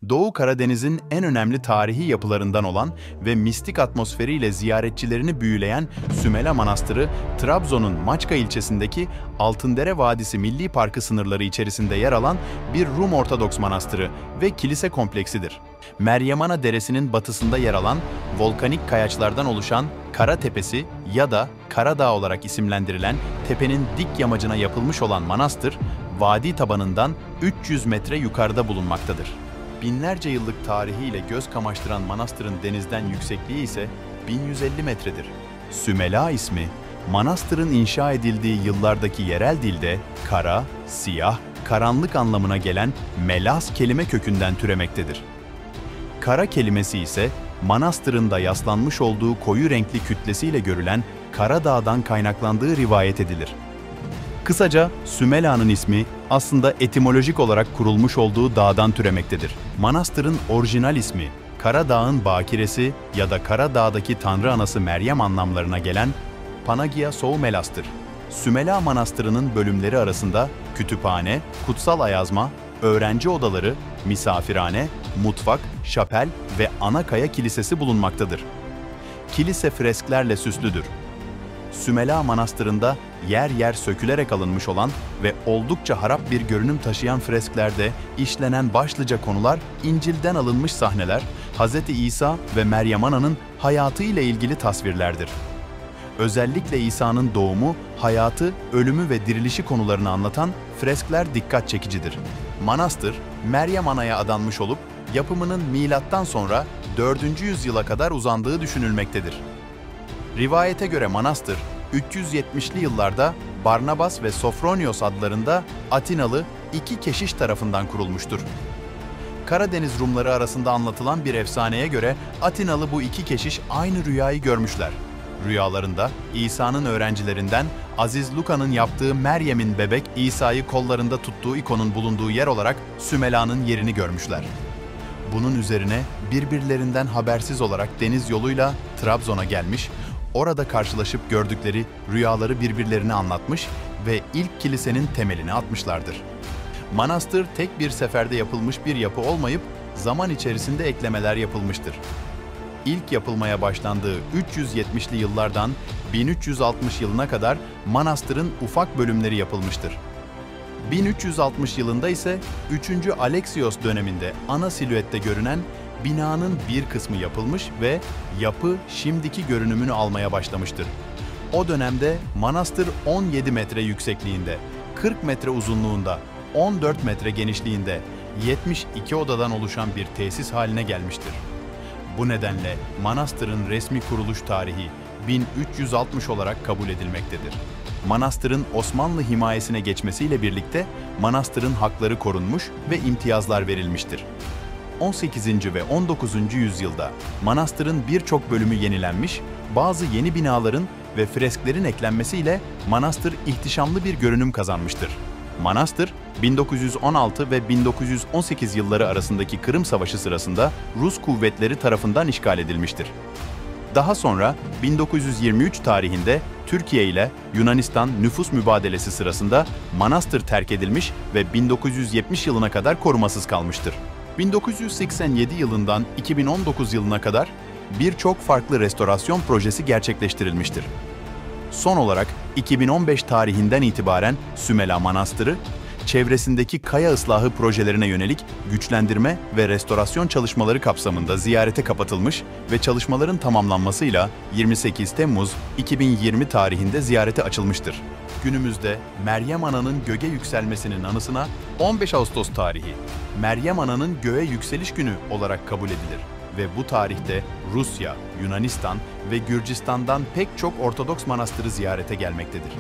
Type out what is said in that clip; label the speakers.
Speaker 1: Doğu Karadeniz'in en önemli tarihi yapılarından olan ve mistik atmosferiyle ziyaretçilerini büyüleyen Sümela Manastırı, Trabzon'un Maçka ilçesindeki Altındere Vadisi Milli Parkı sınırları içerisinde yer alan bir Rum Ortodoks manastırı ve kilise kompleksidir. Meryem Ana Deresi'nin batısında yer alan volkanik kayaçlardan oluşan Kara Tepesi ya da Karadağ olarak isimlendirilen tepenin dik yamacına yapılmış olan manastır, vadi tabanından 300 metre yukarıda bulunmaktadır. Binlerce yıllık tarihiyle göz kamaştıran manastırın denizden yüksekliği ise 1150 metredir. Sümela ismi, manastırın inşa edildiği yıllardaki yerel dilde kara, siyah, karanlık anlamına gelen melas kelime kökünden türemektedir. Kara kelimesi ise manastırın da yaslanmış olduğu koyu renkli kütlesiyle görülen Karadağ'dan kaynaklandığı rivayet edilir. Kısaca Sümela'nın ismi aslında etimolojik olarak kurulmuş olduğu dağdan türemektedir. Manastırın orijinal ismi Karadağ'ın bakiresi ya da Karadağ'daki Tanrı Anası Meryem anlamlarına gelen Panagia Soumelas'tır. Sümela Manastırı'nın bölümleri arasında kütüphane, kutsal ayazma, öğrenci odaları, misafirhane, mutfak, şapel ve Anakaya Kilisesi bulunmaktadır. Kilise fresklerle süslüdür. Sümela Manastırı'nda yer yer sökülerek alınmış olan ve oldukça harap bir görünüm taşıyan fresklerde işlenen başlıca konular İncil'den alınmış sahneler, Hz. İsa ve Meryem Ana'nın hayatı ile ilgili tasvirlerdir. Özellikle İsa'nın doğumu, hayatı, ölümü ve dirilişi konularını anlatan freskler dikkat çekicidir. Manastır, Meryem Ana'ya adanmış olup yapımının milattan sonra 4. yüzyıla kadar uzandığı düşünülmektedir. Rivayete göre manastır, 370'li yıllarda Barnabas ve Sofronios adlarında Atinalı iki keşiş tarafından kurulmuştur. Karadeniz Rumları arasında anlatılan bir efsaneye göre Atinalı bu iki keşiş aynı rüyayı görmüşler. Rüyalarında İsa'nın öğrencilerinden Aziz Luka'nın yaptığı Meryem'in bebek İsa'yı kollarında tuttuğu ikonun bulunduğu yer olarak Sümela'nın yerini görmüşler. Bunun üzerine birbirlerinden habersiz olarak deniz yoluyla Trabzon'a gelmiş, orada karşılaşıp gördükleri rüyaları birbirlerine anlatmış ve ilk kilisenin temelini atmışlardır. Manastır tek bir seferde yapılmış bir yapı olmayıp zaman içerisinde eklemeler yapılmıştır. İlk yapılmaya başlandığı 370'li yıllardan 1360 yılına kadar manastırın ufak bölümleri yapılmıştır. 1360 yılında ise 3. Alexios döneminde ana silüette görünen binanın bir kısmı yapılmış ve yapı şimdiki görünümünü almaya başlamıştır. O dönemde manastır 17 metre yüksekliğinde, 40 metre uzunluğunda, 14 metre genişliğinde, 72 odadan oluşan bir tesis haline gelmiştir. Bu nedenle manastırın resmi kuruluş tarihi 1360 olarak kabul edilmektedir. Manastırın Osmanlı himayesine geçmesiyle birlikte manastırın hakları korunmuş ve imtiyazlar verilmiştir. 18. ve 19. yüzyılda manastırın birçok bölümü yenilenmiş, bazı yeni binaların ve fresklerin eklenmesiyle manastır ihtişamlı bir görünüm kazanmıştır. Manastır, 1916 ve 1918 yılları arasındaki Kırım Savaşı sırasında Rus kuvvetleri tarafından işgal edilmiştir. Daha sonra 1923 tarihinde Türkiye ile Yunanistan nüfus mübadelesi sırasında manastır terk edilmiş ve 1970 yılına kadar korumasız kalmıştır. 1987 yılından 2019 yılına kadar birçok farklı restorasyon projesi gerçekleştirilmiştir. Son olarak 2015 tarihinden itibaren Sümela Manastırı, çevresindeki kaya ıslahı projelerine yönelik güçlendirme ve restorasyon çalışmaları kapsamında ziyarete kapatılmış ve çalışmaların tamamlanmasıyla 28 Temmuz 2020 tarihinde ziyarete açılmıştır. Günümüzde Meryem Ana'nın göğe yükselmesinin anısına 15 Ağustos tarihi, Meryem Ana'nın göğe yükseliş günü olarak kabul edilir ve bu tarihte Rusya, Yunanistan ve Gürcistan'dan pek çok Ortodoks manastırı ziyarete gelmektedir.